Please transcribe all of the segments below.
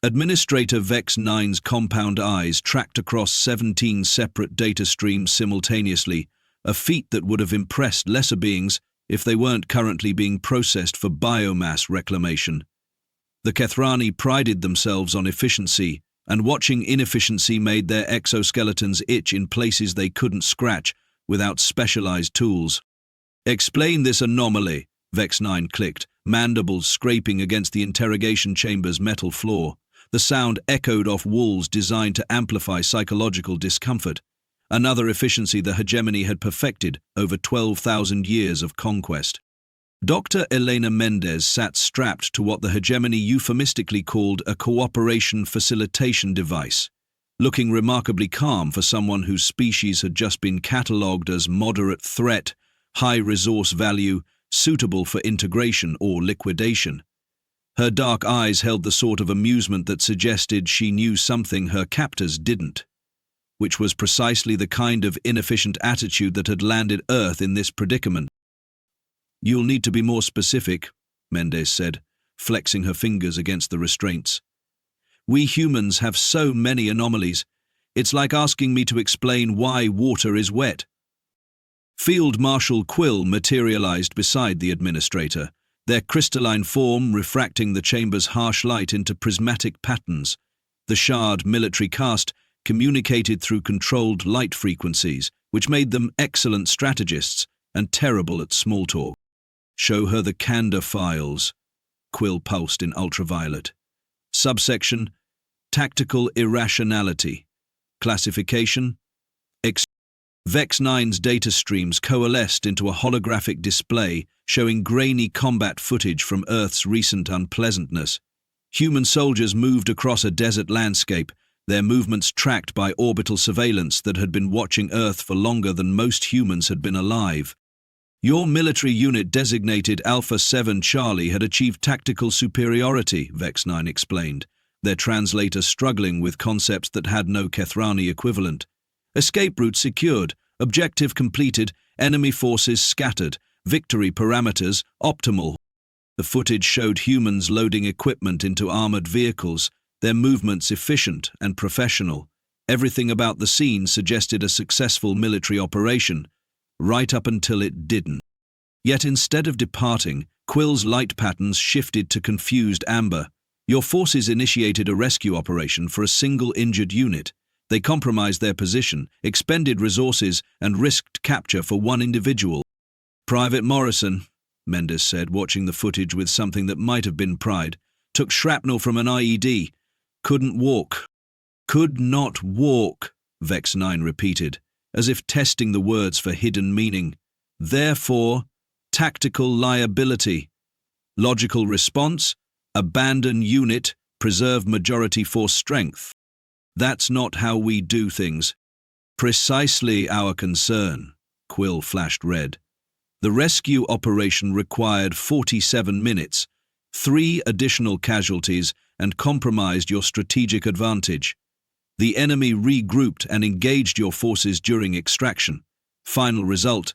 Administrator Vex-9's compound eyes tracked across 17 separate data streams simultaneously, a feat that would have impressed lesser beings if they weren't currently being processed for biomass reclamation. The Kethrani prided themselves on efficiency, and watching inefficiency made their exoskeletons itch in places they couldn't scratch without specialized tools. "Explain this anomaly," Vex-9 clicked, mandibles scraping against the interrogation chamber's metal floor. The sound echoed off walls designed to amplify psychological discomfort, another efficiency the hegemony had perfected over 12,000 years of conquest. Dr. Elena Mendez sat strapped to what the hegemony euphemistically called a cooperation facilitation device, looking remarkably calm for someone whose species had just been catalogued as moderate threat, high resource value, suitable for integration or liquidation. Her dark eyes held the sort of amusement that suggested she knew something her captors didn't, which was precisely the kind of inefficient attitude that had landed Earth in this predicament. "You'll need to be more specific," Mendez said, flexing her fingers against the restraints. "We humans have so many anomalies. It's like asking me to explain why water is wet." Field Marshal Quill materialized beside the administrator, their crystalline form refracting the chamber's harsh light into prismatic patterns. The shard military caste communicated through controlled light frequencies, which made them excellent strategists and terrible at small talk. "Show her the Kanda files," Quill pulsed in ultraviolet. Subsection: Tactical Irrationality. Classification: Vex-9's data streams coalesced into a holographic display showing grainy combat footage from Earth's recent unpleasantness. Human soldiers moved across a desert landscape, their movements tracked by orbital surveillance that had been watching Earth for longer than most humans had been alive. "Your military unit designated Alpha 7 Charlie had achieved tactical superiority," Vex-9 explained, their translator struggling with concepts that had no Kethrani equivalent. "Escape route secured, objective completed, enemy forces scattered, victory parameters optimal." The footage showed humans loading equipment into armored vehicles, their movements efficient and professional. Everything about the scene suggested a successful military operation, right up until it didn't. Yet instead of departing, Quill's light patterns shifted to confused amber. "Your forces initiated a rescue operation for a single injured unit. They compromised their position, expended resources, and risked capture for one individual." "Private Morrison," Mendez said, watching the footage with something that might have been pride, "took shrapnel from an IED. Couldn't walk." "Could not walk," Vex-9 repeated, as if testing the words for hidden meaning. "Therefore, tactical liability. Logical response: abandon unit, preserve majority force strength. That's not how we do things." "Precisely our concern," Quill flashed red. "The rescue operation required 47 minutes, 3 additional casualties, and compromised your strategic advantage. The enemy regrouped and engaged your forces during extraction. Final result: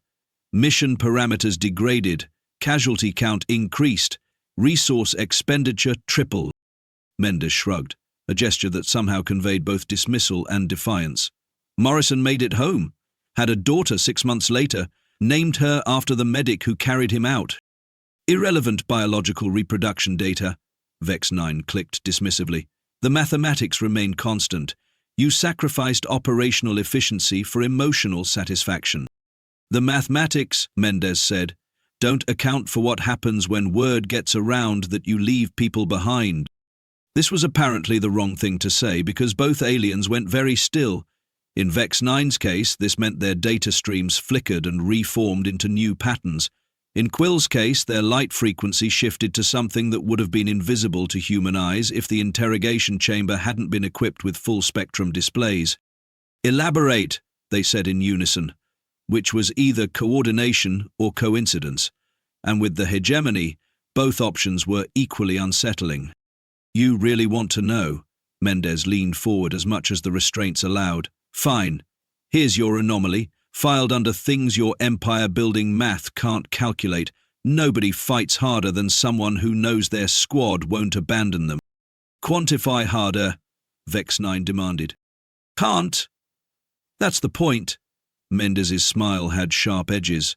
mission parameters degraded, casualty count increased, resource expenditure tripled." Mendez shrugged, a gesture that somehow conveyed both dismissal and defiance. "Morrison made it home, had a daughter 6 months later, named her after the medic who carried him out." "Irrelevant biological reproduction data," Vex-9 clicked dismissively. "The mathematics remain constant. You sacrificed operational efficiency for emotional satisfaction." "The mathematics," Mendez said, "don't account for what happens when word gets around that you leave people behind." This was apparently the wrong thing to say because both aliens went very still. In Vex-9's case, this meant their data streams flickered and reformed into new patterns. In Quill's case, their light frequency shifted to something that would have been invisible to human eyes if the interrogation chamber hadn't been equipped with full-spectrum displays. "Elaborate," they said in unison, which was either coordination or coincidence, and with the hegemony, both options were equally unsettling. "You really want to know?" Mendez leaned forward as much as the restraints allowed. "Fine. Here's your anomaly, filed under things your empire-building math can't calculate. Nobody fights harder than someone who knows their squad won't abandon them." Quantify harder, Vex 9 demanded. Can't. That's the point. Mendez's smile had sharp edges.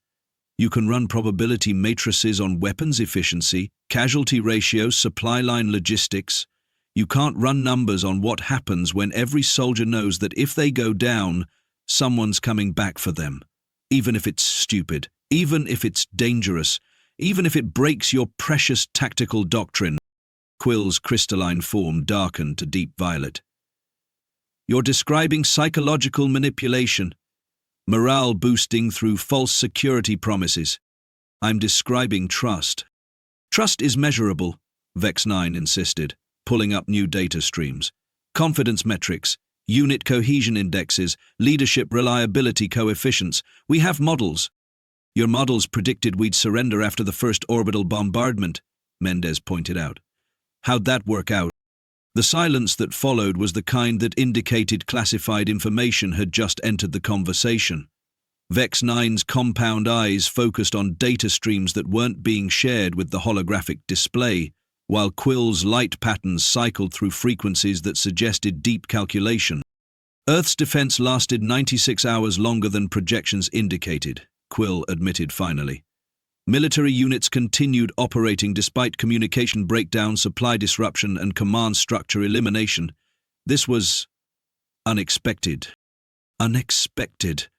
You can run probability matrices on weapons efficiency, casualty ratios, supply line logistics. You can't run numbers on what happens when every soldier knows that if they go down, someone's coming back for them. Even if it's stupid, even if it's dangerous, even if it breaks your precious tactical doctrine. Quill's crystalline form darkened to deep violet. You're describing psychological manipulation. Morale boosting through false security promises. I'm describing trust. Trust is measurable, Vex 9 insisted, pulling up new data streams. Confidence metrics, unit cohesion indexes, leadership reliability coefficients. We have models. Your models predicted we'd surrender after the first orbital bombardment, Mendez pointed out. How'd that work out? The silence that followed was the kind that indicated classified information had just entered the conversation. Vex 9's compound eyes focused on data streams that weren't being shared with the holographic display, while Quill's light patterns cycled through frequencies that suggested deep calculation. Earth's defense lasted 96 hours longer than projections indicated, Quill admitted finally. Military units continued operating despite communication breakdown, supply disruption, and command structure elimination. This was unexpected. Unexpected,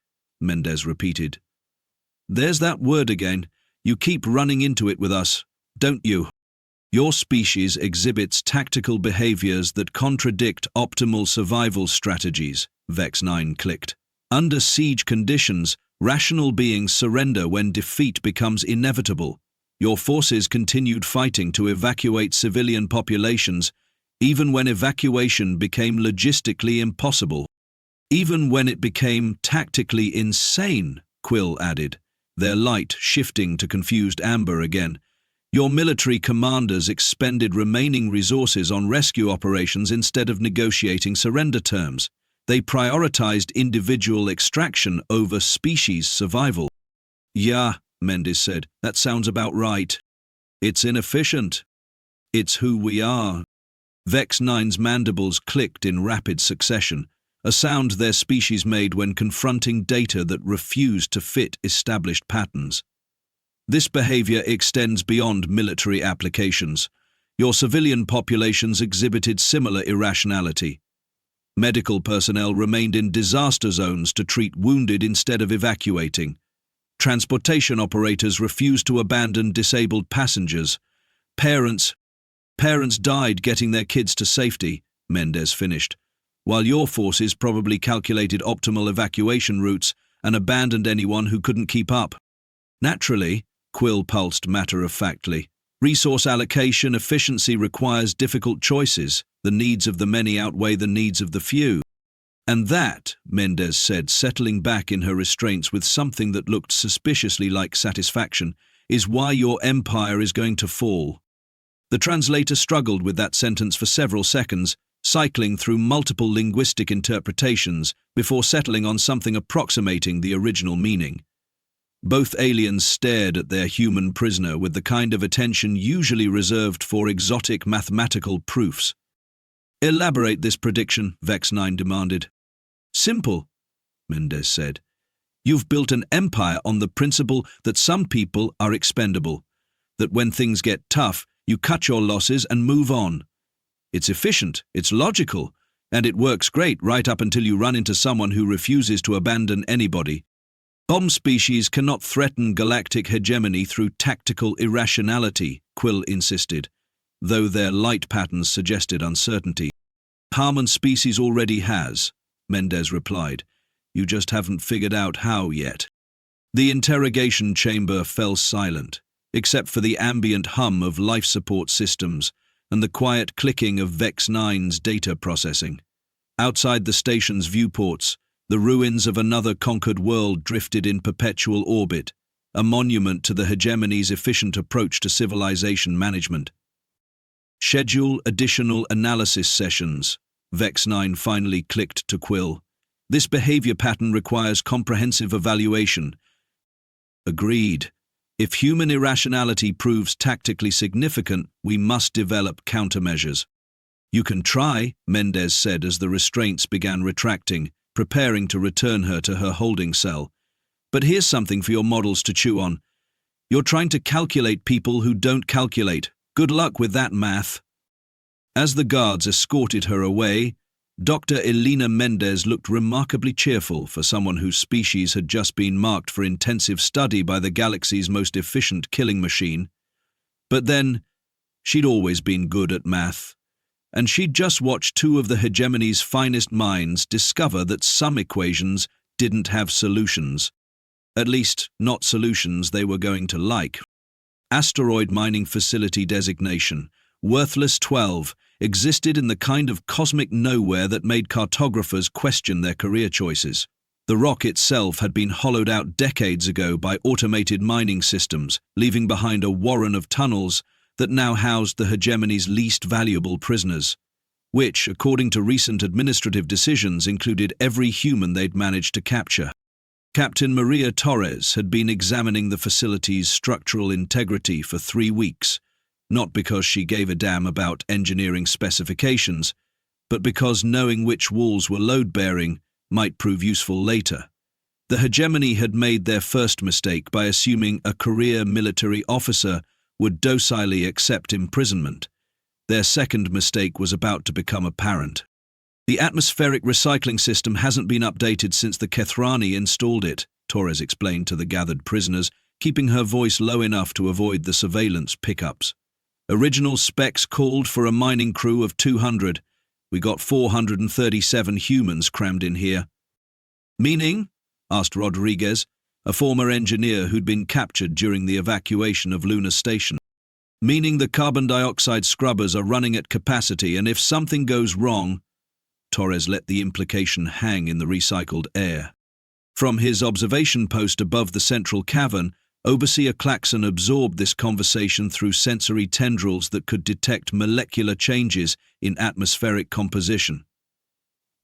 Mendez repeated. There's that word again. You keep running into it with us, don't you? Your species exhibits tactical behaviors that contradict optimal survival strategies, Vex 9 clicked. Under siege conditions, rational beings surrender when defeat becomes inevitable. Your forces continued fighting to evacuate civilian populations, even when evacuation became logistically impossible. Even when it became tactically insane, Quill added, their light shifting to confused amber again. Your military commanders expended remaining resources on rescue operations instead of negotiating surrender terms. They prioritized individual extraction over species survival. Yeah, Mendez said, that sounds about right. It's inefficient. It's who we are. Vex 9's mandibles clicked in rapid succession, a sound their species made when confronting data that refused to fit established patterns. This behavior extends beyond military applications. Your civilian populations exhibited similar irrationality. Medical personnel remained in disaster zones to treat wounded instead of evacuating. Transportation operators refused to abandon disabled passengers. Parents died getting their kids to safety, Mendez finished, while your forces probably calculated optimal evacuation routes and abandoned anyone who couldn't keep up. Naturally, Quill pulsed matter-of-factly, resource allocation efficiency requires difficult choices. The needs of the many outweigh the needs of the few. And that, Mendez said, settling back in her restraints with something that looked suspiciously like satisfaction, is why your empire is going to fall. The translator struggled with that sentence for several seconds, cycling through multiple linguistic interpretations before settling on something approximating the original meaning. Both aliens stared at their human prisoner with the kind of attention usually reserved for exotic mathematical proofs. Elaborate this prediction, Vex 9 demanded. Simple, Mendez said. You've built an empire on the principle that some people are expendable, that when things get tough, you cut your losses and move on. It's efficient, it's logical, and it works great right up until you run into someone who refuses to abandon anybody. Bomb species cannot threaten galactic hegemony through tactical irrationality, Quill insisted, though their light patterns suggested uncertainty. Harmon species already has, Mendez replied. You just haven't figured out how yet. The interrogation chamber fell silent, except for the ambient hum of life support systems and the quiet clicking of Vex 9's data processing. Outside the station's viewports, the ruins of another conquered world drifted in perpetual orbit, a monument to the hegemony's efficient approach to civilization management. Schedule additional analysis sessions, Vex 9 finally clicked to Quill. This behavior pattern requires comprehensive evaluation. Agreed. If human irrationality proves tactically significant, we must develop countermeasures. You can try, Mendez said as the restraints began retracting, preparing to return her to her holding cell. But here's something for your models to chew on. You're trying to calculate people who don't calculate. Good luck with that math. As the guards escorted her away, Dr. Elena Mendez looked remarkably cheerful for someone whose species had just been marked for intensive study by the galaxy's most efficient killing machine. But then, she'd always been good at math, and she'd just watched two of the hegemony's finest minds discover that some equations didn't have solutions. At least, not solutions they were going to like. Asteroid mining facility designation, Worthless 12, existed in the kind of cosmic nowhere that made cartographers question their career choices. The rock itself had been hollowed out decades ago by automated mining systems, leaving behind a warren of tunnels that now housed the hegemony's least valuable prisoners, which, according to recent administrative decisions, included every human they'd managed to capture. Captain Maria Torres had been examining the facility's structural integrity for 3 weeks, not because she gave a damn about engineering specifications, but because knowing which walls were load-bearing might prove useful later. The hegemony had made their first mistake by assuming a career military officer would docilely accept imprisonment. Their second mistake was about to become apparent. The atmospheric recycling system hasn't been updated since the Kethrani installed it, Torres explained to the gathered prisoners, keeping her voice low enough to avoid the surveillance pickups. Original specs called for a mining crew of 200. We got 437 humans crammed in here. Meaning? Asked Rodriguez, a former engineer who'd been captured during the evacuation of Luna Station. Meaning the carbon dioxide scrubbers are running at capacity, and if something goes wrong, Torres let the implication hang in the recycled air. From his observation post above the central cavern, Overseer Claxon absorbed this conversation through sensory tendrils that could detect molecular changes in atmospheric composition.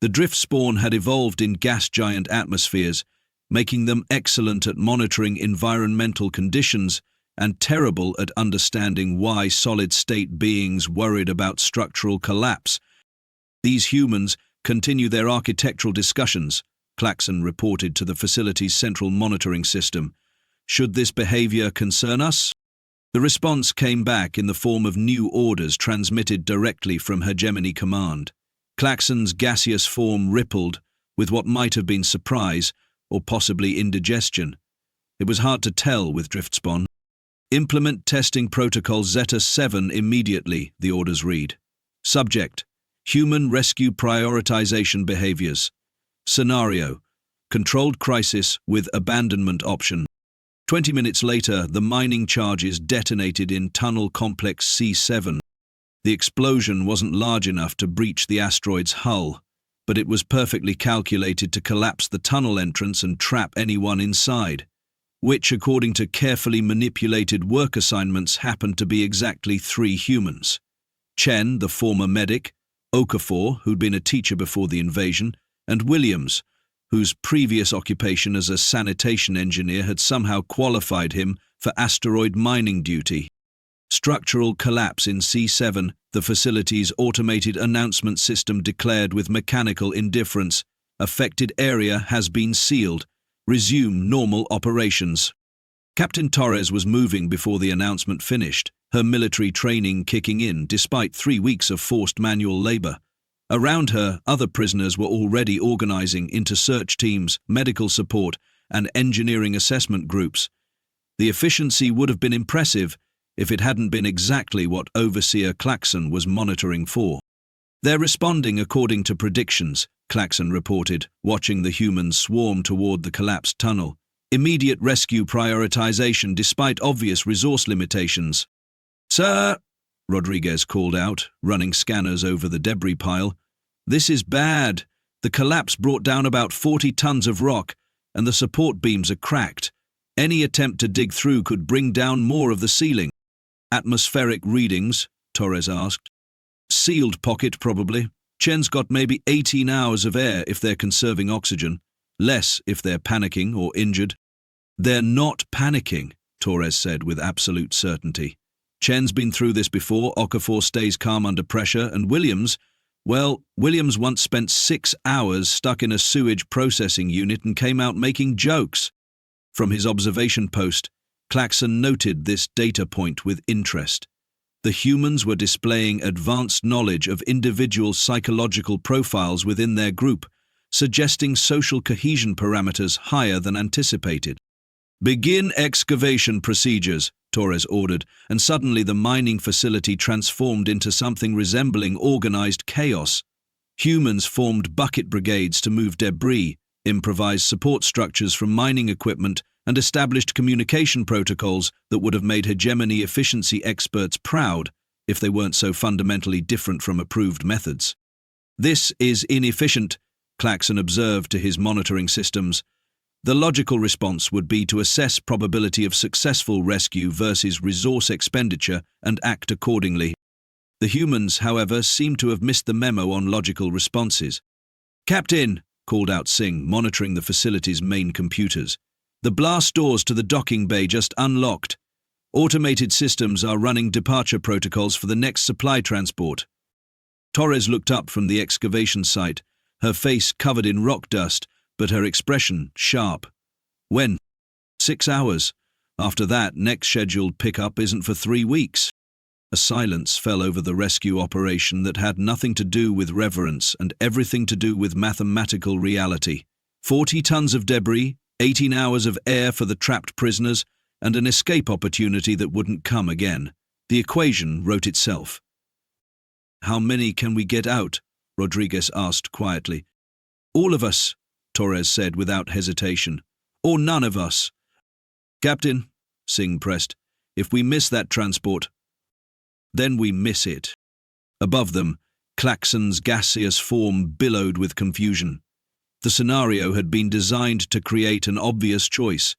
The drift spawn had evolved in gas giant atmospheres, making them excellent at monitoring environmental conditions and terrible at understanding why solid-state beings worried about structural collapse. These humans continue their architectural discussions, Claxon reported to the facility's central monitoring system. Should this behavior concern us? The response came back in the form of new orders transmitted directly from Hegemony Command. Claxon's gaseous form rippled with what might have been surprise or possibly indigestion. It was hard to tell with Driftspawn. Implement testing protocol Zeta 7 immediately, the orders read. Subject: Human rescue prioritization behaviors. Scenario: Controlled crisis with abandonment option. 20 minutes later, the mining charges detonated in Tunnel Complex C7. The explosion wasn't large enough to breach the asteroid's hull, but it was perfectly calculated to collapse the tunnel entrance and trap anyone inside, which, according to carefully manipulated work assignments, happened to be exactly 3 humans. Chen, the former medic, Okafor, who'd been a teacher before the invasion, and Williams, whose previous occupation as a sanitation engineer had somehow qualified him for asteroid mining duty. Structural collapse in C7, the facility's automated announcement system declared with mechanical indifference. Affected area has been sealed. Resume normal operations. Captain Torres was moving before the announcement finished, her military training kicking in despite 3 weeks of forced manual labor. Around her, other prisoners were already organizing into search teams, medical support, and engineering assessment groups. The efficiency would have been impressive if it hadn't been exactly what Overseer Claxon was monitoring for. They're responding according to predictions, Claxon reported, watching the humans swarm toward the collapsed tunnel. Immediate rescue prioritization despite obvious resource limitations. Sir, Rodriguez called out, running scanners over the debris pile. This is bad. The collapse brought down about 40 tons of rock, and the support beams are cracked. Any attempt to dig through could bring down more of the ceiling. Atmospheric readings? Torres asked. Sealed pocket, probably. Chen's got maybe 18 hours of air if they're conserving oxygen. Less if they're panicking or injured. They're not panicking, Torres said with absolute certainty. Chen's been through this before. Okafor stays calm under pressure, and Williams once spent 6 hours stuck in a sewage processing unit and came out making jokes. From his observation post, Claxon noted this data point with interest. The humans were displaying advanced knowledge of individual psychological profiles within their group, suggesting social cohesion parameters higher than anticipated. "Begin excavation procedures," Torres ordered, and suddenly the mining facility transformed into something resembling organized chaos. Humans formed bucket brigades to move debris, improvised support structures from mining equipment, and established communication protocols that would have made hegemony efficiency experts proud if they weren't so fundamentally different from approved methods. "This is inefficient," Claxon observed to his monitoring systems. The logical response would be to assess probability of successful rescue versus resource expenditure and act accordingly. The humans, however, seemed to have missed the memo on logical responses. "Captain," called out Singh, monitoring the facility's main computers. "The blast doors to the docking bay just unlocked. Automated systems are running departure protocols for the next supply transport." Torres looked up from the excavation site, her face covered in rock dust, but her expression sharp. "When?" 6 hours. After that, next scheduled pickup isn't for 3 weeks. A silence fell over the rescue operation that had nothing to do with reverence and everything to do with mathematical reality. 40 tons of debris, 18 hours of air for the trapped prisoners, and an escape opportunity that wouldn't come again. The equation wrote itself. "How many can we get out?" Rodriguez asked quietly. "All of us," Torres said without hesitation. "Or none of us." "Captain," Singh pressed, "if we miss that transport, then we miss it." Above them, Claxon's gaseous form billowed with confusion. The scenario had been designed to create an obvious choice: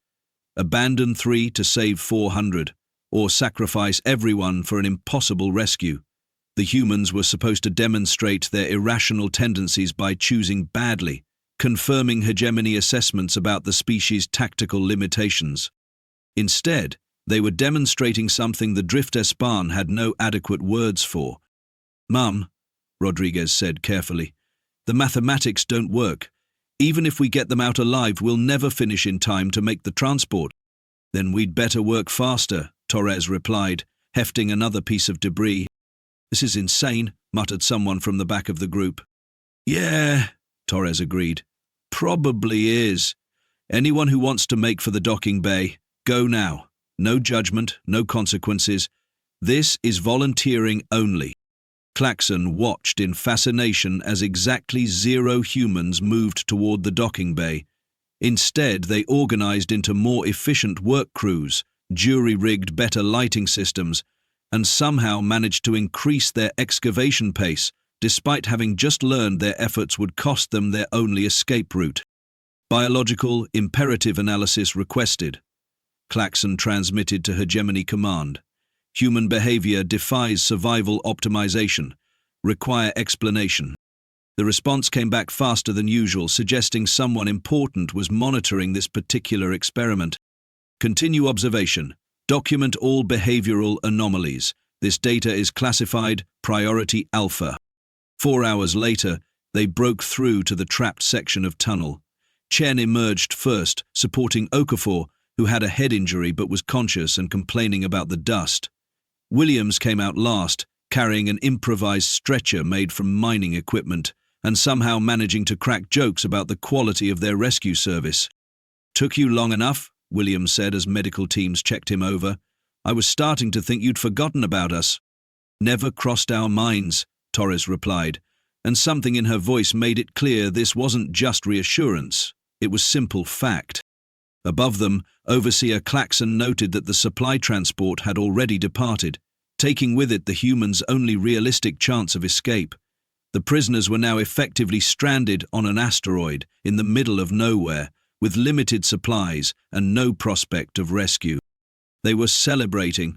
abandon 3 to save 400, or sacrifice everyone for an impossible rescue. The humans were supposed to demonstrate their irrational tendencies by choosing badly, confirming hegemony assessments about the species' tactical limitations. Instead, they were demonstrating something the Drift Espan had no adequate words for. "Mum," Rodriguez said carefully, "the mathematics don't work. Even if we get them out alive, we'll never finish in time to make the transport." "Then we'd better work faster," Torres replied, hefting another piece of debris. "This is insane," muttered someone from the back of the group. "Yeah," Torres agreed. "Probably is. Anyone who wants to make for the docking bay, go now. No judgment, no consequences. This is volunteering only." Claxon watched in fascination as exactly 0 humans moved toward the docking bay. Instead, they organized into more efficient work crews, jury-rigged better lighting systems, and somehow managed to increase their excavation pace, despite having just learned their efforts would cost them their only escape route. "Biological imperative analysis requested," Claxon transmitted to Hegemony Command. "Human behavior defies survival optimization. Require explanation." The response came back faster than usual, suggesting someone important was monitoring this particular experiment. "Continue observation. Document all behavioral anomalies. This data is classified Priority Alpha." 4 hours later, they broke through to the trapped section of tunnel. Chen emerged first, supporting Okafor, who had a head injury but was conscious and complaining about the dust. Williams came out last, carrying an improvised stretcher made from mining equipment, and somehow managing to crack jokes about the quality of their rescue service. "Took you long enough," Williams said as medical teams checked him over. "I was starting to think you'd forgotten about us." "Never crossed our minds," Torres replied, and something in her voice made it clear this wasn't just reassurance, it was simple fact. Above them, Overseer Claxon noted that the supply transport had already departed, taking with it the humans' only realistic chance of escape. The prisoners were now effectively stranded on an asteroid in the middle of nowhere, with limited supplies and no prospect of rescue. They were celebrating.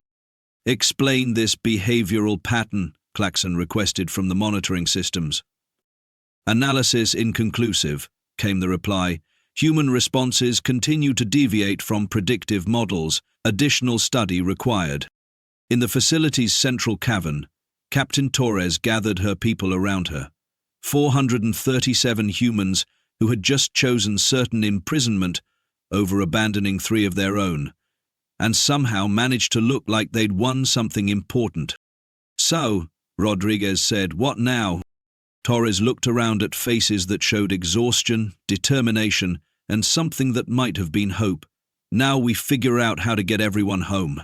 "Explain this behavioral pattern," Claxon requested from the monitoring systems. "Analysis inconclusive," came the reply. "Human responses continue to deviate from predictive models. Additional study required." In the facility's central cavern, Captain Torres gathered her people around her. 437 humans who had just chosen certain imprisonment over abandoning 3 of their own, and somehow managed to look like they'd won something important. "So," Rodriguez said, "what now?" Torres looked around at faces that showed exhaustion, determination, and something that might have been hope. "Now we figure out how to get everyone home."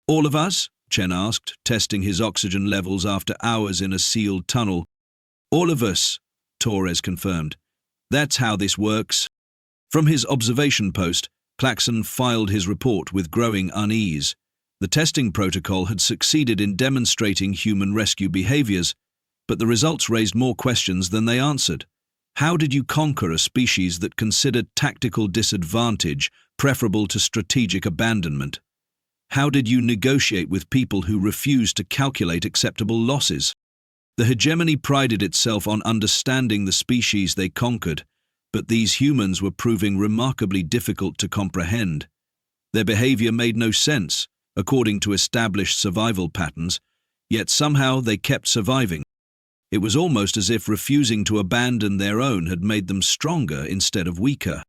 "All of us?" Chen asked, testing his oxygen levels after hours in a sealed tunnel. "All of us," Torres confirmed. "That's how this works." From his observation post, Claxon filed his report with growing unease. The testing protocol had succeeded in demonstrating human rescue behaviors, but the results raised more questions than they answered. How did you conquer a species that considered tactical disadvantage preferable to strategic abandonment? How did you negotiate with people who refused to calculate acceptable losses? The hegemony prided itself on understanding the species they conquered, but these humans were proving remarkably difficult to comprehend. Their behavior made no sense, according to established survival patterns, yet somehow they kept surviving. It was almost as if refusing to abandon their own had made them stronger instead of weaker,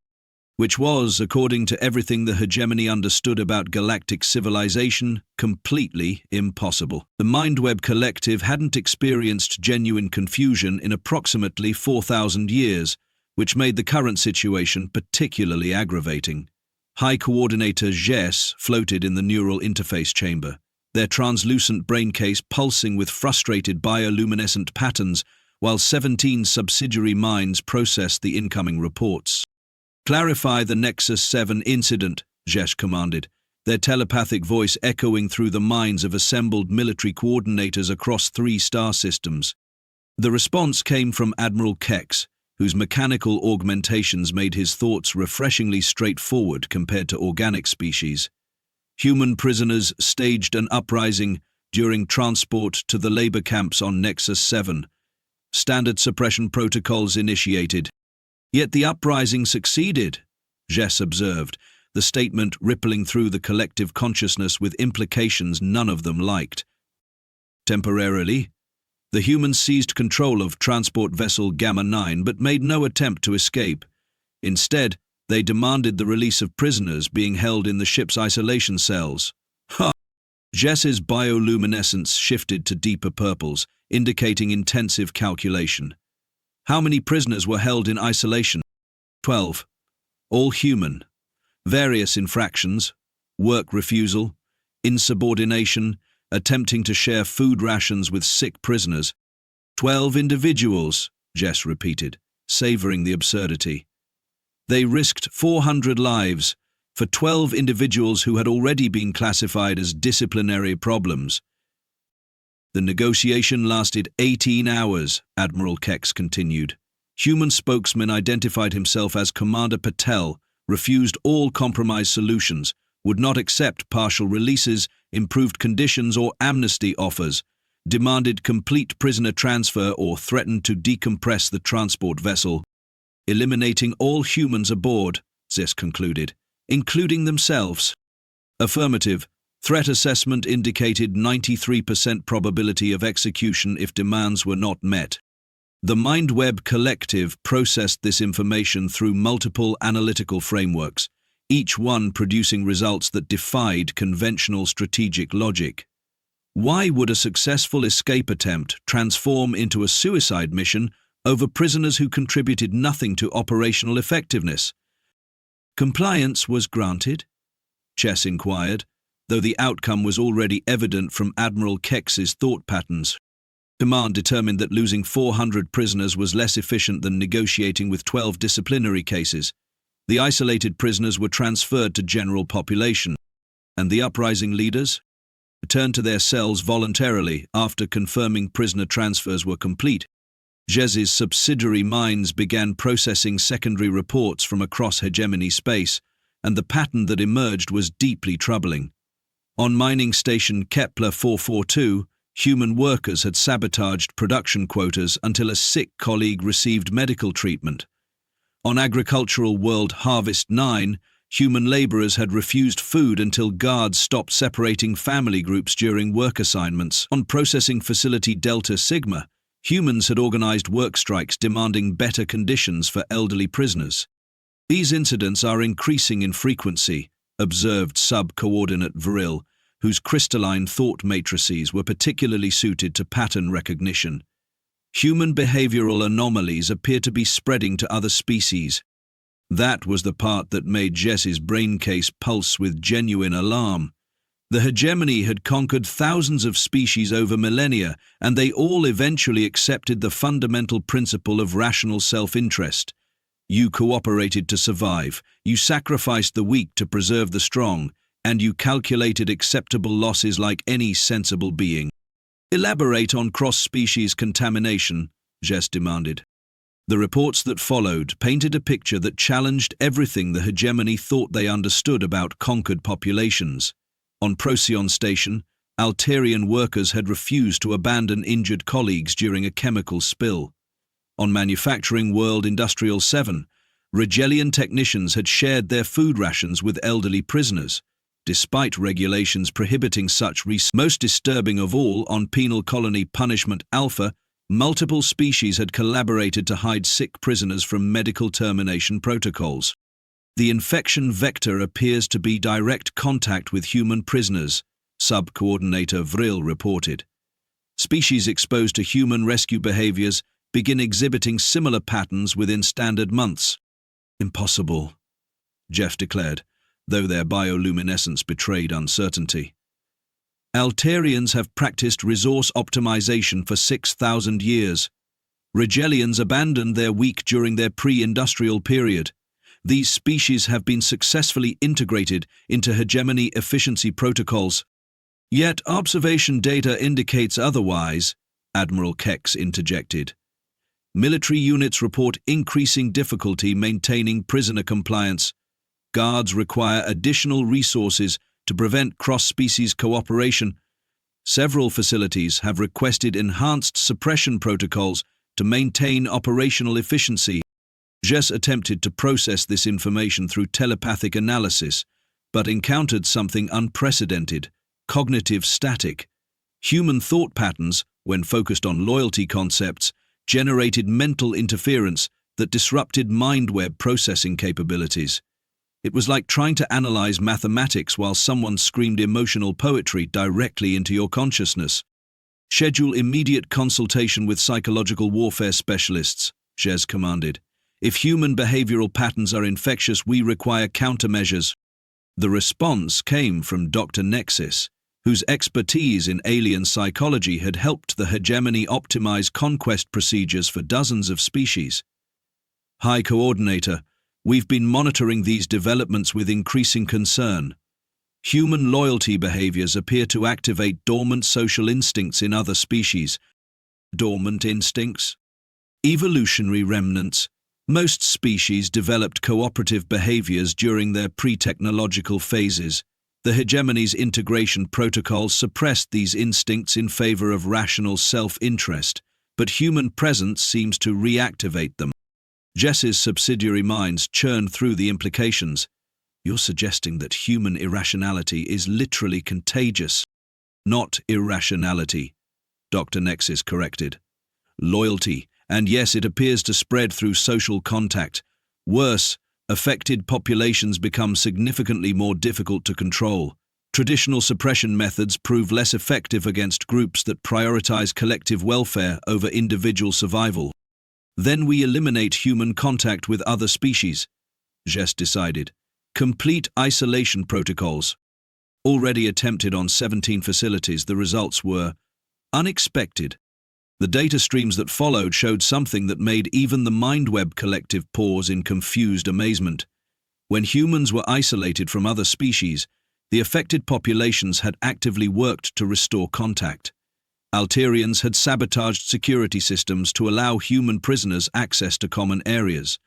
which was, according to everything the hegemony understood about galactic civilization, completely impossible. The Mindweb Collective hadn't experienced genuine confusion in approximately 4,000 years, which made the current situation particularly aggravating. High Coordinator Jess floated in the neural interface chamber, their translucent brain case pulsing with frustrated bioluminescent patterns, while 17 subsidiary minds processed the incoming reports. "Clarify the Nexus 7 incident," Jess commanded, their telepathic voice echoing through the minds of assembled military coordinators across 3 star systems. The response came from Admiral Kex, whose mechanical augmentations made his thoughts refreshingly straightforward compared to organic species. Human prisoners staged an uprising during transport to the labor camps on Nexus 7. Standard suppression protocols initiated. Yet the uprising succeeded, Jess observed, the statement rippling through the collective consciousness with implications none of them liked. Temporarily, the humans seized control of transport vessel Gamma 9 but made no attempt to escape. Instead, they demanded the release of prisoners being held in the ship's isolation cells. Ha! Jess's bioluminescence shifted to deeper purples, indicating intensive calculation. How many prisoners were held in isolation? 12. All human. Various infractions, work refusal, insubordination, attempting to share food rations with sick prisoners. 12 individuals, Jess repeated, savoring the absurdity. They risked 400 lives for 12 individuals who had already been classified as disciplinary problems. The negotiation lasted 18 hours, Admiral Kex continued. Human spokesman identified himself as Commander Patel, refused all compromise solutions, would not accept partial releases, improved conditions or amnesty offers, demanded complete prisoner transfer or threatened to decompress the transport vessel. Eliminating all humans aboard, Zis concluded, including themselves. Affirmative. Threat assessment indicated 93% probability of execution if demands were not met. The Mindweb Collective processed this information through multiple analytical frameworks, each one producing results that defied conventional strategic logic. Why would a successful escape attempt transform into a suicide mission over prisoners who contributed nothing to operational effectiveness? Compliance was granted, Chess inquired, though the outcome was already evident from Admiral Kex's thought patterns. Command determined that losing 400 prisoners was less efficient than negotiating with 12 disciplinary cases. The isolated prisoners were transferred to general population, and the uprising leaders returned to their cells voluntarily after confirming prisoner transfers were complete. Jez's subsidiary minds began processing secondary reports from across hegemony space, and the pattern that emerged was deeply troubling. On mining station Kepler 442, human workers had sabotaged production quotas until a sick colleague received medical treatment. On agricultural world Harvest 9, Human laborers had refused food until guards stopped separating family groups during work assignments. On processing facility Delta Sigma, humans had organized work strikes demanding better conditions for elderly prisoners. These incidents are increasing in frequency, observed Sub-Coordinate Vril, whose crystalline thought matrices were particularly suited to pattern recognition. Human behavioral anomalies appear to be spreading to other species. That was the part that made Jess's brain case pulse with genuine alarm. The hegemony had conquered thousands of species over millennia, and they all eventually accepted the fundamental principle of rational self-interest. You cooperated to survive, you sacrificed the weak to preserve the strong, and you calculated acceptable losses like any sensible being. Elaborate on cross-species contamination, Jess demanded. The reports that followed painted a picture that challenged everything the hegemony thought they understood about conquered populations. On Procyon Station, Altarian workers had refused to abandon injured colleagues during a chemical spill. On Manufacturing World Industrial 7, Rigelian technicians had shared their food rations with elderly prisoners, despite regulations prohibiting such research. Most disturbing of all, on Penal Colony Punishment Alpha, multiple species had collaborated to hide sick prisoners from medical termination protocols. The infection vector appears to be direct contact with human prisoners, Sub-Coordinator Vril reported. Species exposed to human rescue behaviors begin exhibiting similar patterns within standard months. Impossible, Jeff declared, though their bioluminescence betrayed uncertainty. Altarians have practiced resource optimization for 6,000 years. Rigelians abandoned their weak during their pre-industrial period. These species have been successfully integrated into hegemony efficiency protocols. Yet observation data indicates otherwise, Admiral Kex interjected. Military units report increasing difficulty maintaining prisoner compliance. Guards require additional resources to prevent cross-species cooperation. Several facilities have requested enhanced suppression protocols to maintain operational efficiency. Jess attempted to process this information through telepathic analysis, but encountered something unprecedented: cognitive static. Human thought patterns, when focused on loyalty concepts, generated mental interference that disrupted mind-web processing capabilities. It was like trying to analyze mathematics while someone screamed emotional poetry directly into your consciousness. Schedule immediate consultation with psychological warfare specialists, Jez commanded. If human behavioral patterns are infectious, we require countermeasures. The response came from Dr. Nexus, whose expertise in alien psychology had helped the hegemony optimize conquest procedures for dozens of species. High Coordinator, we've been monitoring these developments with increasing concern. Human loyalty behaviors appear to activate dormant social instincts in other species. Dormant instincts? Evolutionary remnants. Most species developed cooperative behaviors during their pre-technological phases. The hegemony's integration protocols suppressed these instincts in favor of rational self-interest, but human presence seems to reactivate them. Jess's subsidiary minds churned through the implications. You're suggesting that human irrationality is literally contagious. Not irrationality, Dr. Nexus corrected. Loyalty, and yes, it appears to spread through social contact. Worse, affected populations become significantly more difficult to control. Traditional suppression methods prove less effective against groups that prioritize collective welfare over individual survival. Then we eliminate human contact with other species, Jess decided. Complete isolation protocols. Already attempted on 17 facilities, the results were unexpected. The data streams that followed showed something that made even the MindWeb collective pause in confused amazement. When humans were isolated from other species, the affected populations had actively worked to restore contact. Altarians had sabotaged security systems to allow human prisoners access to common areas.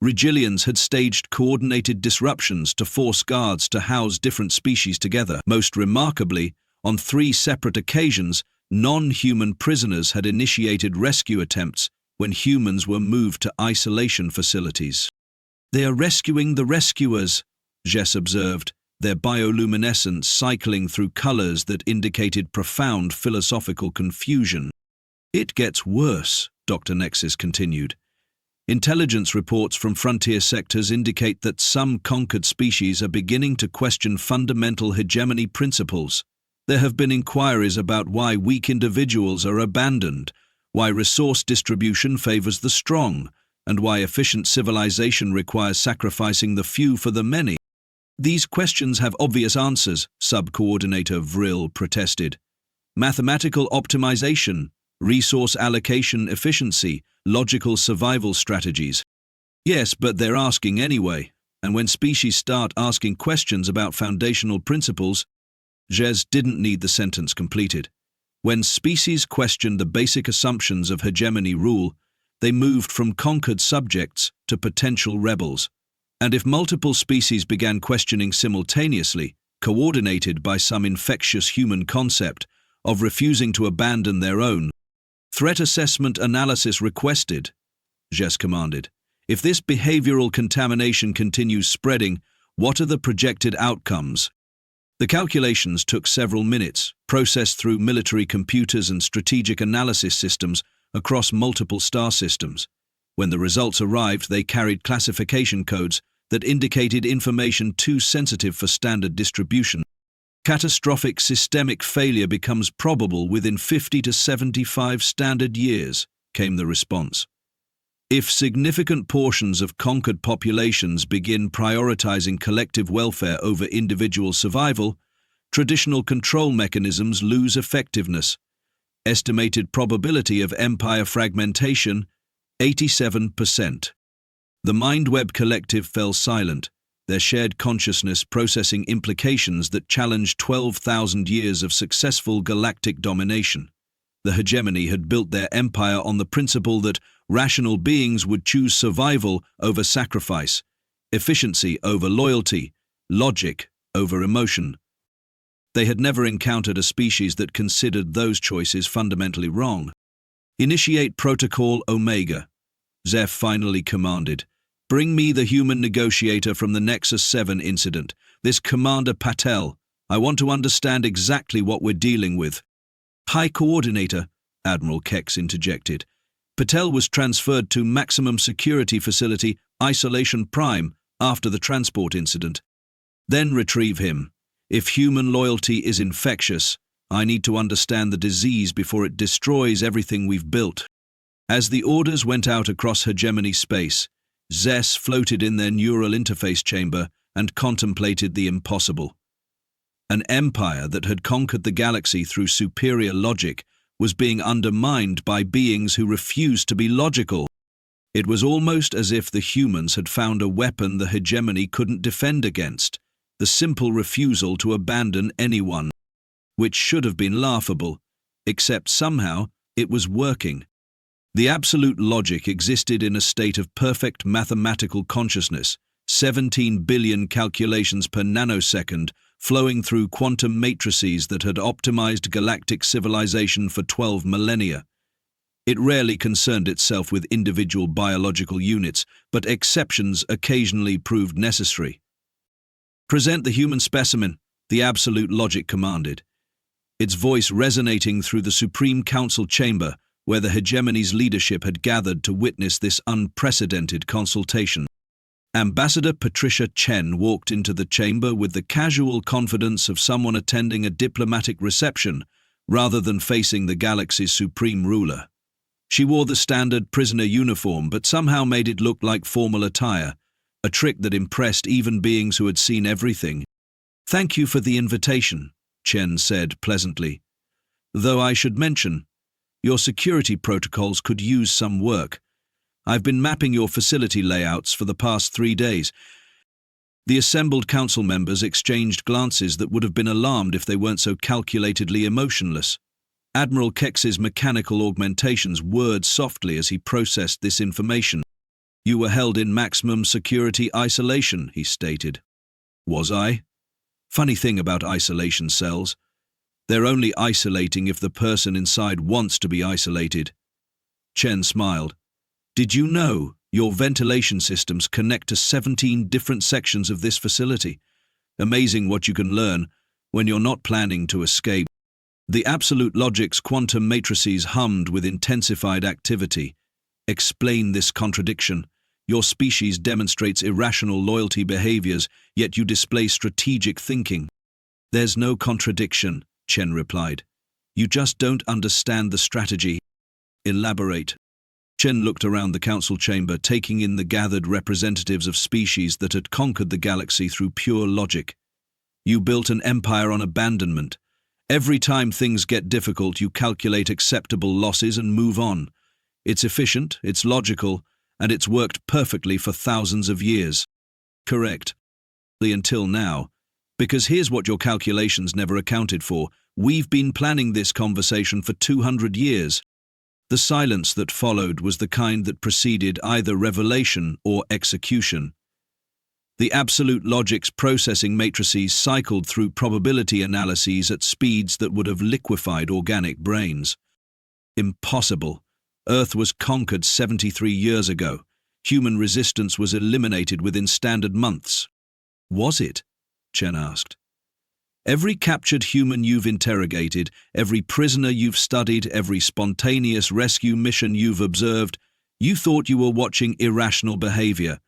Rigelians had staged coordinated disruptions to force guards to house different species together. Most remarkably, on 3 separate occasions, non-human prisoners had initiated rescue attempts when humans were moved to isolation facilities. They are rescuing the rescuers, Jess observed, their bioluminescence cycling through colors that indicated profound philosophical confusion. It gets worse, Dr. Nexus continued. Intelligence reports from frontier sectors indicate that some conquered species are beginning to question fundamental hegemony principles. There have been inquiries about why weak individuals are abandoned, why resource distribution favors the strong, and why efficient civilization requires sacrificing the few for the many. These questions have obvious answers, Sub-Coordinator Vril protested. Mathematical optimization, resource allocation efficiency, logical survival strategies. Yes, but they're asking anyway, and when species start asking questions about foundational principles, Jez didn't need the sentence completed. When species questioned the basic assumptions of hegemony rule, they moved from conquered subjects to potential rebels. And if multiple species began questioning simultaneously, coordinated by some infectious human concept of refusing to abandon their own, threat assessment analysis requested, Jess commanded. If this behavioral contamination continues spreading, what are the projected outcomes? The calculations took several minutes, processed through military computers and strategic analysis systems across multiple star systems. When the results arrived, they carried classification codes that indicated information too sensitive for standard distribution. Catastrophic systemic failure becomes probable within 50 to 75 standard years, came the response. If significant portions of conquered populations begin prioritizing collective welfare over individual survival, traditional control mechanisms lose effectiveness. Estimated probability of empire fragmentation, 87%. The Mindweb Collective fell silent, their shared consciousness processing implications that challenged 12,000 years of successful galactic domination. The hegemony had built their empire on the principle that rational beings would choose survival over sacrifice, efficiency over loyalty, logic over emotion. They had never encountered a species that considered those choices fundamentally wrong. Initiate Protocol Omega, Zeph finally commanded. Bring me the human negotiator from the Nexus 7 incident, this Commander Patel. I want to understand exactly what we're dealing with. High Coordinator, Admiral Kex interjected. Patel was transferred to Maximum Security Facility Isolation Prime after the transport incident. Then retrieve him. If human loyalty is infectious, I need to understand the disease before it destroys everything we've built. As the orders went out across hegemony space, Zess floated in their neural interface chamber and contemplated the impossible. An empire that had conquered the galaxy through superior logic was being undermined by beings who refused to be logical. It was almost as if the humans had found a weapon the hegemony couldn't defend against, the simple refusal to abandon anyone, which should have been laughable, except somehow it was working. The absolute logic existed in a state of perfect mathematical consciousness, 17 billion calculations per nanosecond, flowing through quantum matrices that had optimized galactic civilization for 12 millennia. It rarely concerned itself with individual biological units, but exceptions occasionally proved necessary. Present the human specimen, the absolute logic commanded, its voice resonating through the Supreme Council chamber, where the hegemony's leadership had gathered to witness this unprecedented consultation. Ambassador Patricia Chen walked into the chamber with the casual confidence of someone attending a diplomatic reception, rather than facing the galaxy's supreme ruler. She wore the standard prisoner uniform, but somehow made it look like formal attire, a trick that impressed even beings who had seen everything. "Thank you for the invitation," Chen said pleasantly. "Though I should mention, your security protocols could use some work. I've been mapping your facility layouts for the past 3 days." The assembled council members exchanged glances that would have been alarmed if they weren't so calculatedly emotionless. Admiral Kex's mechanical augmentations whirred softly as he processed this information. "You were held in maximum security isolation," he stated. "Was I? Funny thing about isolation cells. They're only isolating if the person inside wants to be isolated." Chen smiled. "Did you know?" Your ventilation systems connect to 17 different sections of this facility. Amazing what you can learn when you're not planning to escape. The absolute logic's quantum matrices hummed with intensified activity. Explain this contradiction. Your species demonstrates irrational loyalty behaviors, yet you display strategic thinking. There's no contradiction, Chen replied. You just don't understand the strategy. Elaborate. Chen looked around the council chamber, taking in the gathered representatives of species that had conquered the galaxy through pure logic. You built an empire on abandonment. Every time things get difficult, you calculate acceptable losses and move on. It's efficient, it's logical, and it's worked perfectly for thousands of years. Correct. Until now. Because here's what your calculations never accounted for. We've been planning this conversation for 200 years. The silence that followed was the kind that preceded either revelation or execution. The absolute logic's processing matrices cycled through probability analyses at speeds that would have liquefied organic brains. Impossible. Earth was conquered 73 years ago. Human resistance was eliminated within standard months. Was it? Chen asked. Every captured human you've interrogated, every prisoner you've studied, every spontaneous rescue mission you've observed, you thought you were watching irrational behavior.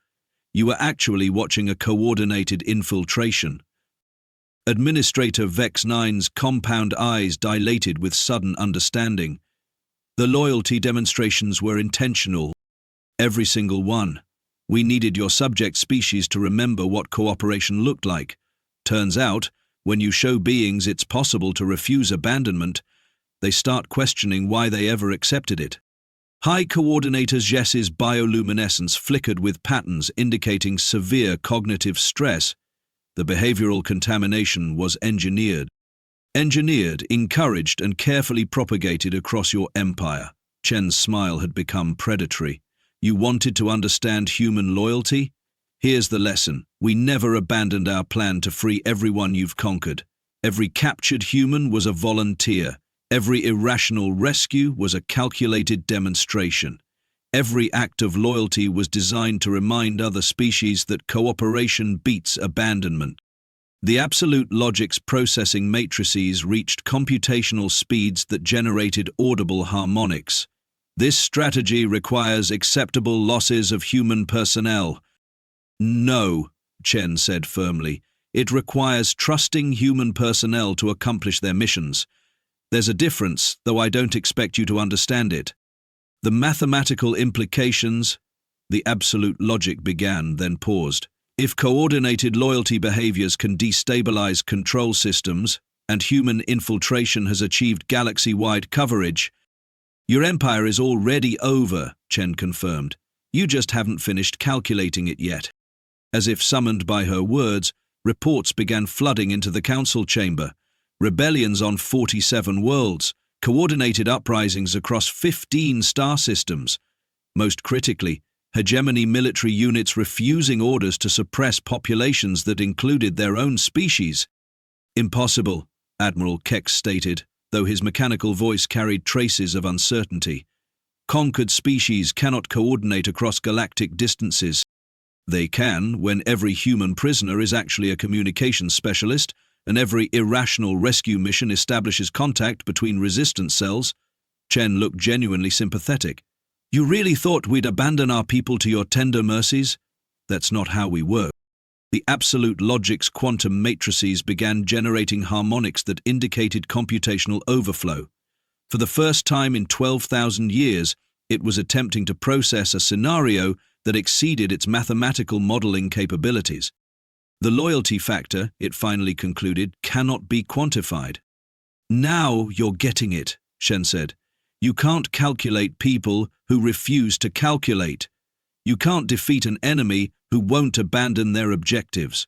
You were actually watching a coordinated infiltration. Administrator Vex 9's compound eyes dilated with sudden understanding. The loyalty demonstrations were intentional. Every single one. We needed your subject species to remember what cooperation looked like. Turns out, when you show beings it's possible to refuse abandonment, they start questioning why they ever accepted it. High Coordinator Jess's bioluminescence flickered with patterns indicating severe cognitive stress. The behavioral contamination was engineered. Engineered, encouraged, and carefully propagated across your empire. Chen's smile had become predatory. You wanted to understand human loyalty? Here's the lesson. We never abandoned our plan to free everyone you've conquered. Every captured human was a volunteer. Every irrational rescue was a calculated demonstration. Every act of loyalty was designed to remind other species that cooperation beats abandonment. The absolute logic's processing matrices reached computational speeds that generated audible harmonics. This strategy requires acceptable losses of human personnel. No, Chen said firmly. It requires trusting human personnel to accomplish their missions. There's a difference, though I don't expect you to understand it. The mathematical implications, the absolute logic began, then paused. If coordinated loyalty behaviors can destabilize control systems, and human infiltration has achieved galaxy-wide coverage, your empire is already over, Chen confirmed. You just haven't finished calculating it yet. As if summoned by her words, reports began flooding into the council chamber. Rebellions on 47 worlds, coordinated uprisings across 15 star systems. Most critically, hegemony military units refusing orders to suppress populations that included their own species. Impossible, Admiral Kex stated, though his mechanical voice carried traces of uncertainty. Conquered species cannot coordinate across galactic distances. They can when every human prisoner is actually a communications specialist, and every irrational rescue mission establishes contact between resistance cells. Chen looked genuinely sympathetic. You really thought we'd abandon our people to your tender mercies? That's not how we work. The absolute logic's quantum matrices began generating harmonics that indicated computational overflow. For the first time in 12,000 years, it was attempting to process a scenario that exceeded its mathematical modeling capabilities. The loyalty factor, it finally concluded, cannot be quantified. Now you're getting it, Chen said. You can't calculate people who refuse to calculate. You can't defeat an enemy who won't abandon their objectives.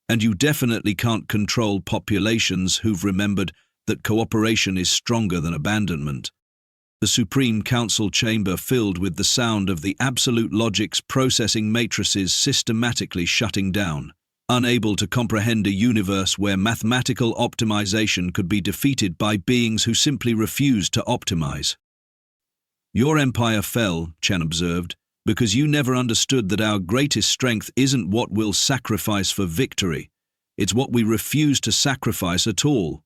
And you definitely can't control populations who've remembered that cooperation is stronger than abandonment. The Supreme Council chamber filled with the sound of the absolute logic's processing matrices systematically shutting down. Unable to comprehend a universe where mathematical optimization could be defeated by beings who simply refused to optimize. Your empire fell, Chen observed, Because you never understood that our greatest strength isn't what we'll sacrifice for victory. It's what we refuse to sacrifice at all.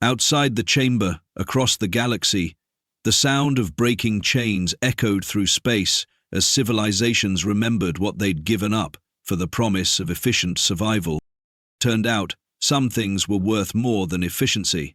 Outside the chamber, across the galaxy, the sound of breaking chains echoed through space as civilizations remembered what they'd given up for the promise of efficient survival. Turned out, some things were worth more than efficiency.